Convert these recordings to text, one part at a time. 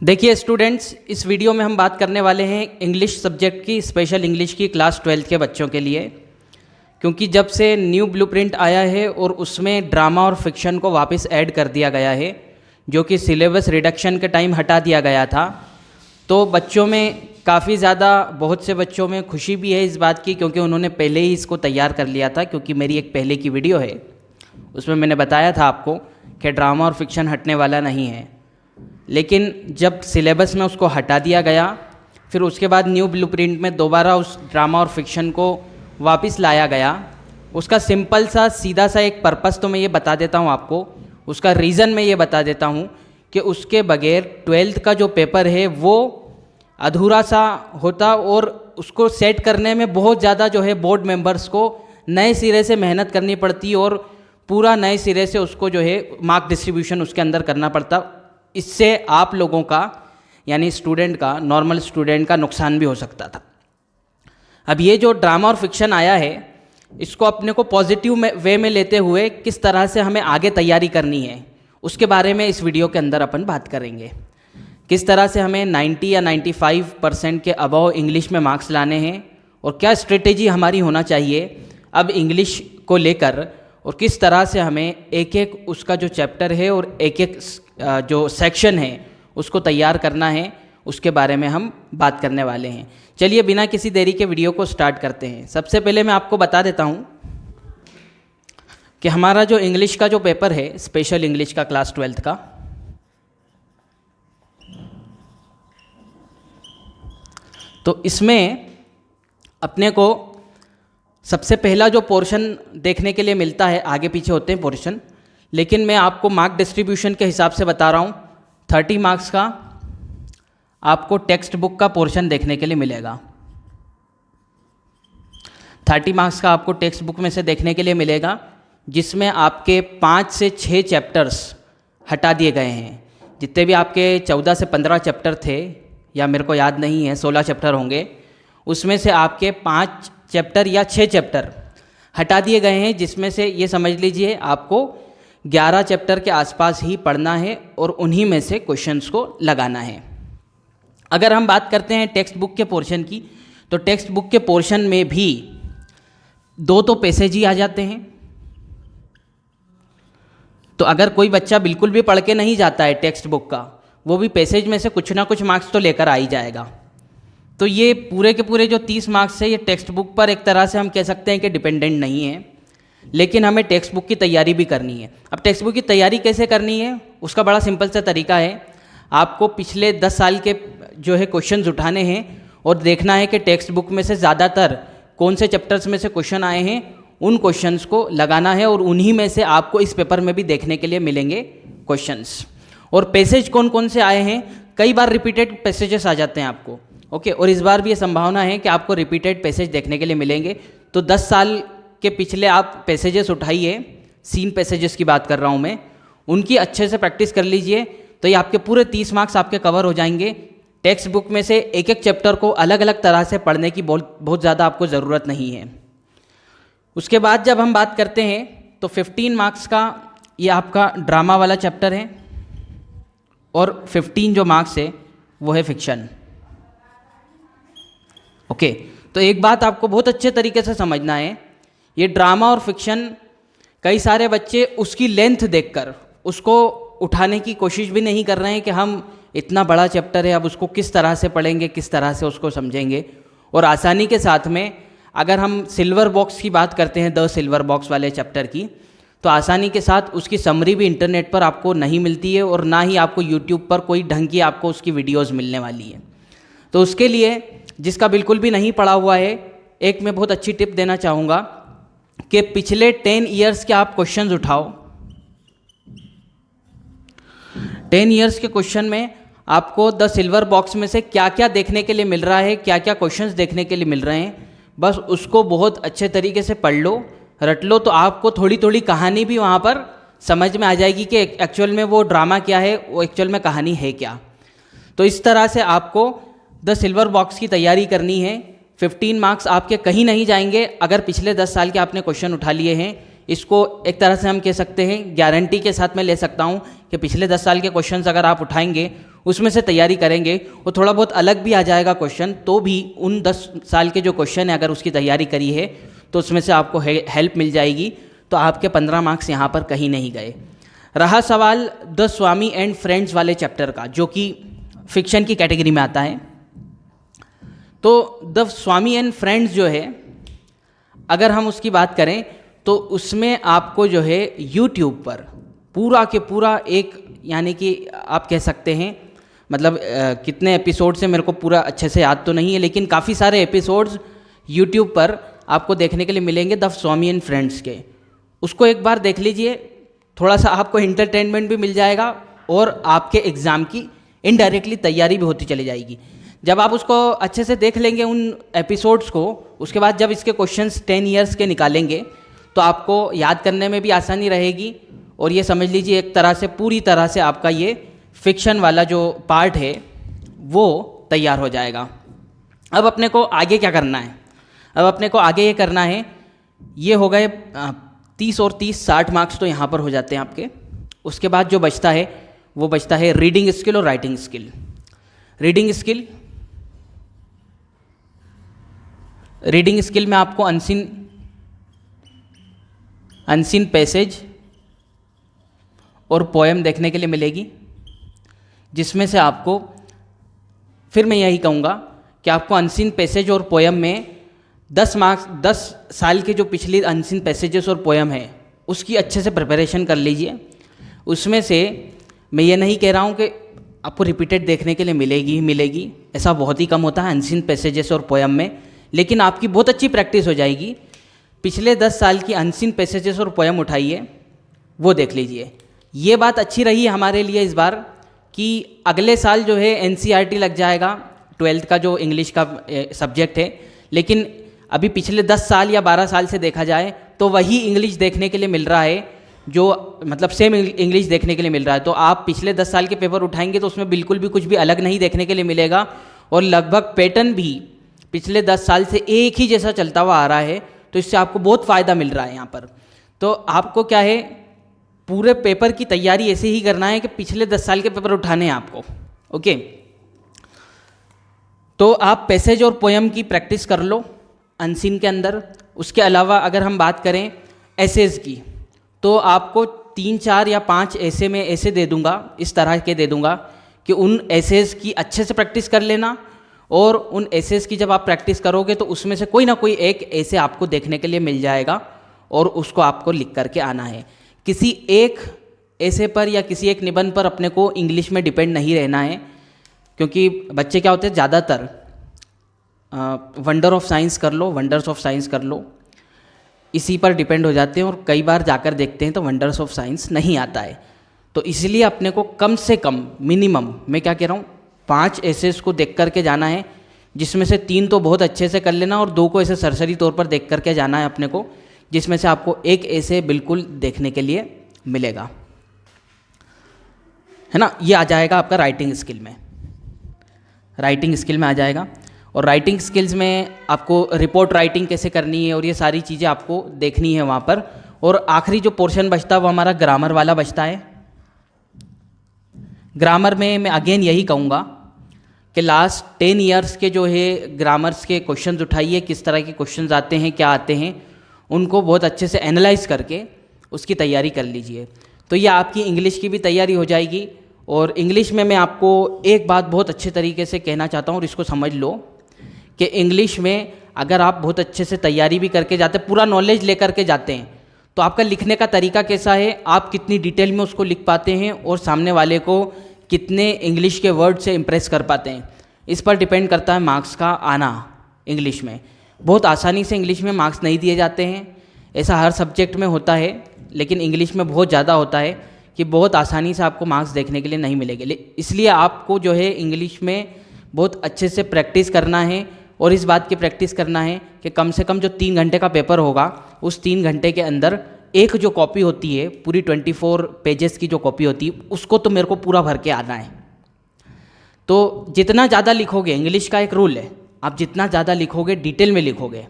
देखिए स्टूडेंट्स, इस वीडियो में हम बात करने वाले हैं इंग्लिश सब्जेक्ट की, स्पेशल इंग्लिश की क्लास 12th के बच्चों के लिए। क्योंकि जब से न्यू ब्लूप्रिंट आया है और उसमें ड्रामा और फिक्शन को वापस ऐड कर दिया गया है, जो कि सिलेबस रिडक्शन के टाइम हटा दिया गया था, तो बच्चों में काफ़ी ज़्यादा, बहुत से बच्चों में खुशी भी है इस बात की, क्योंकि उन्होंने पहले ही इसको तैयार कर लिया था। क्योंकि मेरी एक पहले की वीडियो है, उसमें मैंने बताया था आपको कि ड्रामा और फिक्शन हटने वाला नहीं है। लेकिन जब सिलेबस में उसको हटा दिया गया, फिर उसके बाद न्यू ब्लूप्रिंट में दोबारा उस ड्रामा और फिक्शन को वापस लाया गया। उसका सिंपल सा सीधा सा एक पर्पस तो मैं ये बता देता हूँ आपको, उसका रीज़न मैं ये बता देता हूँ कि उसके बगैर 12th का जो पेपर है वो अधूरा सा होता और उसको सेट करने में बहुत ज़्यादा जो है बोर्ड मेंबर्स को नए सिरे से मेहनत करनी पड़ती और पूरा नए सिरे से उसको जो है मार्क डिस्ट्रीब्यूशन उसके अंदर करना पड़ता। इससे आप लोगों का, यानी स्टूडेंट का, नॉर्मल स्टूडेंट का नुकसान भी हो सकता था। अब ये जो ड्रामा और फिक्शन आया है, इसको अपने को पॉजिटिव वे में लेते हुए किस तरह से हमें आगे तैयारी करनी है, उसके बारे में इस वीडियो के अंदर अपन बात करेंगे। किस तरह से हमें 90 या 95% के अबव इंग्लिश में मार्क्स लाने हैं और क्या स्ट्रेटेजी हमारी होना चाहिए अब इंग्लिश को लेकर, और किस तरह से हमें एक एक उसका जो चैप्टर है और एक एक जो सेक्शन है उसको तैयार करना है, उसके बारे में हम बात करने वाले हैं। चलिए बिना किसी देरी के वीडियो को स्टार्ट करते हैं। सबसे पहले मैं आपको बता देता हूँ कि हमारा जो इंग्लिश का जो पेपर है, स्पेशल इंग्लिश का क्लास 12th का, तो इसमें अपने को सबसे पहला जो पोर्शन देखने के लिए मिलता है, आगे पीछे होते हैं पोर्शन, लेकिन मैं आपको मार्क डिस्ट्रीब्यूशन के हिसाब से बता रहा हूँ। 30 मार्क्स का आपको टेक्स्ट बुक का पोर्शन देखने के लिए मिलेगा। 30 मार्क्स का आपको टेक्स्ट बुक में से देखने के लिए मिलेगा, जिसमें आपके 5 से 6 चैप्टर्स हटा दिए गए हैं। जितने भी आपके 14 से 15 चैप्टर थे, या मेरे को याद नहीं है, 16 चैप्टर होंगे, उसमें से आपके 5 चैप्टर या 6 चैप्टर हटा दिए गए हैं, जिसमें से ये समझ लीजिए आपको 11 चैप्टर के आसपास ही पढ़ना है और उन्हीं में से क्वेश्चंस को लगाना है। अगर हम बात करते हैं टेक्स्ट बुक के पोर्शन की, तो टेक्स्ट बुक के पोर्शन में भी 2 तो पैसेज ही आ जाते हैं। तो अगर कोई बच्चा बिल्कुल भी पढ़ के नहीं जाता है टेक्स्ट बुक का, वो भी पैसेज में से कुछ ना कुछ मार्क्स तो लेकर आ ही जाएगा। तो ये पूरे के पूरे जो 30 मार्क्स है, ये टेक्स्ट बुक पर एक तरह से हम कह सकते हैं कि डिपेंडेंट नहीं है, लेकिन हमें टेक्स्ट बुक की तैयारी भी करनी है। अब टेक्स्ट बुक की तैयारी कैसे करनी है, उसका बड़ा सिंपल सा तरीका है। आपको पिछले 10 साल के जो है क्वेश्चंस उठाने हैं और देखना है कि टेक्स्ट बुक में से ज़्यादातर कौन से चैप्टर्स में से क्वेश्चन आए हैं, उन क्वेश्चंस को लगाना है और उन्हीं में से आपको इस पेपर में भी देखने के लिए मिलेंगे क्वेश्चंस। और पैसेज कौन कौन से आए हैं, कई बार रिपीटेड पैसेजेस आ जाते हैं आपको, ओके। और इस बार भी ये संभावना है कि आपको रिपीटेड पैसेज देखने के लिए मिलेंगे। तो 10 साल के पिछले आप पैसेजेस उठाइए, सीन पैसेजेस की बात कर रहा हूँ मैं, उनकी अच्छे से प्रैक्टिस कर लीजिए, तो ये आपके पूरे 30 मार्क्स आपके कवर हो जाएंगे। टेक्स्ट बुक में से एक एक चैप्टर को अलग अलग तरह से पढ़ने की बहुत ज़्यादा आपको ज़रूरत नहीं है। उसके बाद जब हम बात करते हैं, तो 15 मार्क्स का ये आपका ड्रामा वाला चैप्टर है और 15 जो मार्क्स है वो है फिक्शन, ओके। तो एक बात आपको बहुत अच्छे तरीके से समझना है, ये ड्रामा और फिक्शन कई सारे बच्चे उसकी लेंथ देखकर उसको उठाने की कोशिश भी नहीं कर रहे हैं कि हम इतना बड़ा चैप्टर है, अब उसको किस तरह से पढ़ेंगे, किस तरह से उसको समझेंगे। और आसानी के साथ में अगर हम सिल्वर बॉक्स की बात करते हैं, द सिल्वर बॉक्स वाले चैप्टर की, तो आसानी के साथ उसकी समरी भी इंटरनेट पर आपको नहीं मिलती है और ना ही आपको यूट्यूब पर कोई ढंग की आपको उसकी वीडियोस मिलने वाली है। तो उसके लिए जिसका बिल्कुल भी नहीं पढ़ा हुआ है, एक मैं बहुत अच्छी टिप देना चाहूँगा कि पिछले 10 ईयर्स के आप क्वेश्चंस उठाओ। 10 ईयर्स के क्वेश्चन में आपको द सिल्वर बॉक्स में से क्या क्या देखने के लिए मिल रहा है, क्या क्या क्वेश्चंस देखने के लिए मिल रहे हैं, बस उसको बहुत अच्छे तरीके से पढ़ लो, रट लो, तो आपको थोड़ी थोड़ी कहानी भी वहाँ पर समझ में आ जाएगी कि एक्चुअल में वो ड्रामा क्या है, वो एक्चुअल में कहानी है क्या। तो इस तरह से आपको द सिल्वर बॉक्स की तैयारी करनी है। 15 मार्क्स आपके कहीं नहीं जाएंगे अगर पिछले 10 साल के आपने क्वेश्चन उठा लिए हैं। इसको एक तरह से हम कह सकते हैं, गारंटी के साथ मैं ले सकता हूँ कि पिछले 10 साल के क्वेश्चंस अगर आप उठाएंगे, उसमें से तैयारी करेंगे, वो थोड़ा बहुत अलग भी आ जाएगा क्वेश्चन, तो भी उन 10 साल के जो क्वेश्चन है अगर उसकी तैयारी करी है तो उसमें से आपको हेल्प मिल जाएगी। तो आपके 15 मार्क्स यहाँ पर कहीं नहीं गए। रहा सवाल द स्वामी एंड फ्रेंड्स वाले चैप्टर का, जो कि फिक्शन की कैटेगरी में आता है। तो द स्वामी एंड फ्रेंड्स जो है, अगर हम उसकी बात करें तो उसमें आपको जो है यूट्यूब पर पूरा के पूरा एक, यानी कि आप कह सकते हैं मतलब कितने एपिसोड से मेरे को पूरा अच्छे से याद तो नहीं है, लेकिन काफ़ी सारे एपिसोड्स यूट्यूब पर आपको देखने के लिए मिलेंगे द स्वामी एंड फ्रेंड्स के। उसको एक बार देख लीजिए, थोड़ा सा आपको एंटरटेनमेंट भी मिल जाएगा और आपके एग्ज़ाम की इनडायरेक्टली तैयारी भी होती चली जाएगी। जब आप उसको अच्छे से देख लेंगे उन एपिसोड्स को, उसके बाद जब इसके क्वेश्चंस 10 इयर्स के निकालेंगे तो आपको याद करने में भी आसानी रहेगी। और ये समझ लीजिए एक तरह से पूरी तरह से आपका ये फिक्शन वाला जो पार्ट है वो तैयार हो जाएगा। अब अपने को आगे क्या करना है? अब अपने को आगे ये करना है, ये हो गए 30 और 30 60 मार्क्स तो यहाँ पर हो जाते हैं आपके। उसके बाद जो बचता है वो बचता है रीडिंग स्किल और राइटिंग स्किल। रीडिंग स्किल में आपको अनसीन पैसेज और पोएम देखने के लिए मिलेगी, जिसमें से आपको, फिर मैं यही कहूँगा कि आपको अनसीन पैसेज और पोएम में 10 मार्क्स, 10 साल के जो पिछली अनसीन पैसेजेस और पोएम है उसकी अच्छे से प्रिपरेशन कर लीजिए। उसमें से मैं ये नहीं कह रहा हूँ कि आपको रिपीटेड देखने के लिए मिलेगी, ऐसा बहुत ही कम होता है अनसीन पैसेजेस और पोएम में, लेकिन आपकी बहुत अच्छी प्रैक्टिस हो जाएगी। पिछले 10 साल की अनसीन पैसेजेस और पोएम उठाइए, वो देख लीजिए। ये बात अच्छी रही हमारे लिए इस बार कि अगले साल जो है एनसीईआरटी लग जाएगा 12th का जो इंग्लिश का सब्जेक्ट है, लेकिन अभी पिछले 10 साल या 12 साल से देखा जाए तो वही इंग्लिश देखने के लिए मिल रहा है, जो मतलब सेम इंग्लिश देखने के लिए मिल रहा है। तो आप पिछले 10 साल के पेपर उठाएंगे तो उसमें बिल्कुल भी कुछ भी अलग नहीं देखने के लिए मिलेगा, और लगभग पैटर्न भी पिछले 10 साल से एक ही जैसा चलता हुआ आ रहा है। तो इससे आपको बहुत फ़ायदा मिल रहा है यहाँ पर। तो आपको क्या है, पूरे पेपर की तैयारी ऐसे ही करना है कि पिछले 10 साल के पेपर उठाने हैं आपको। ओके, तो आप पैसेज और पोएम की प्रैक्टिस कर लो अनसीन के अंदर। उसके अलावा अगर हम बात करें एसेज की, तो आपको 3 4 या 5 ऐसे में ऐसे दे दूंगा, इस तरह के दे दूंगा कि उन एसेज की अच्छे से प्रैक्टिस कर लेना। और उन एसेज की जब आप प्रैक्टिस करोगे तो उसमें से कोई ना कोई एक ऐसे आपको देखने के लिए मिल जाएगा और उसको आपको लिख करके आना है। किसी एक ऐसे पर या किसी एक निबंध पर अपने को इंग्लिश में डिपेंड नहीं रहना है, क्योंकि बच्चे क्या होते हैं ज़्यादातर वंडर्स ऑफ साइंस कर लो, इसी पर डिपेंड हो जाते हैं और कई बार जाकर देखते हैं तो वंडर्स ऑफ साइंस नहीं आता है। तो इसलिए अपने को कम से कम मिनिमम, मैं क्या कह रहा हूँ, 5 एसेस को देख करके जाना है, जिसमें से 3 तो बहुत अच्छे से कर लेना और 2 को ऐसे सरसरी तौर पर देख करके जाना है अपने को, जिसमें से आपको एक ऐसे बिल्कुल देखने के लिए मिलेगा, है ना। ये आ जाएगा आपका राइटिंग स्किल में आ जाएगा। और राइटिंग स्किल्स में आपको रिपोर्ट राइटिंग कैसे करनी है और ये सारी चीज़ें आपको देखनी है वहाँ पर। और आखिरी जो पोर्शन बचता है वो हमारा ग्रामर वाला बचता है। ग्रामर में मैं अगेन यही कहूँगा कि लास्ट 10 इयर्स के जो है ग्रामर्स के क्वेश्चंस उठाइए, किस तरह के क्वेश्चंस आते हैं, क्या आते हैं, उनको बहुत अच्छे से एनालाइज करके उसकी तैयारी कर लीजिए। तो ये आपकी इंग्लिश की भी तैयारी हो जाएगी। और इंग्लिश में मैं आपको एक बात बहुत अच्छे तरीके से कहना चाहता हूँ और इसको समझ लो कि इंग्लिश में अगर आप बहुत अच्छे से तैयारी भी करके जाते हैं, पूरा नॉलेज लेकर के जाते हैं, तो आपका लिखने का तरीका कैसा है, आप कितनी डिटेल में उसको लिख पाते हैं और सामने वाले को कितने इंग्लिश के वर्ड से इम्प्रेस कर पाते हैं, इस पर डिपेंड करता है मार्क्स का आना। इंग्लिश में बहुत आसानी से इंग्लिश में मार्क्स नहीं दिए जाते हैं, ऐसा हर सब्जेक्ट में होता है, लेकिन इंग्लिश में बहुत ज़्यादा होता है कि बहुत आसानी से आपको मार्क्स देखने के लिए नहीं मिलेंगे। इसलिए आपको जो है इंग्लिश में बहुत अच्छे से प्रैक्टिस करना है और इस बात की प्रैक्टिस करना है कि कम से कम जो 3 घंटे का पेपर होगा उस 3 घंटे के अंदर एक जो कॉपी होती है पूरी 24 पेजेस की जो कॉपी होती है उसको तो मेरे को पूरा भर के आना है। तो जितना ज़्यादा लिखोगे, इंग्लिश का एक रूल है, आप जितना ज़्यादा लिखोगे डिटेल में लिखोगे,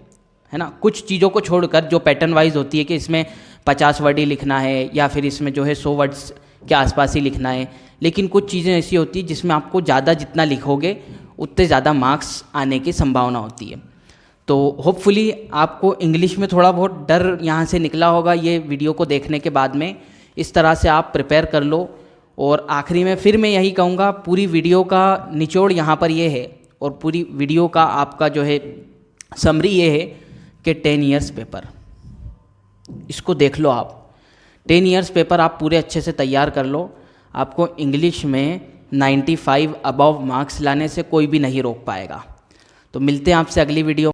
है ना। कुछ चीज़ों को छोड़कर जो पैटर्न वाइज होती है कि इसमें 50 वर्ड ही लिखना है या फिर इसमें जो है 100 वर्ड्स के आसपास ही लिखना है, लेकिन कुछ चीज़ें ऐसी होती हैं जिसमें आपको ज़्यादा जितना लिखोगे उतने ज़्यादा मार्क्स आने की संभावना होती है। तो होपफुली आपको इंग्लिश में थोड़ा बहुत डर यहाँ से निकला होगा ये वीडियो को देखने के बाद में। इस तरह से आप प्रिपेयर कर लो। और आखिरी में फिर मैं यही कहूँगा, पूरी वीडियो का निचोड़ यहाँ पर ये है और पूरी वीडियो का आपका जो है समरी ये है कि 10 इयर्स पेपर, इसको देख लो आप। 10 इयर्स पेपर आप पूरे अच्छे से तैयार कर लो। आपको इंग्लिश में 95 अबव मार्क्स लाने से कोई भी नहीं रोक पाएगा। तो मिलते हैं आपसे अगली वीडियो।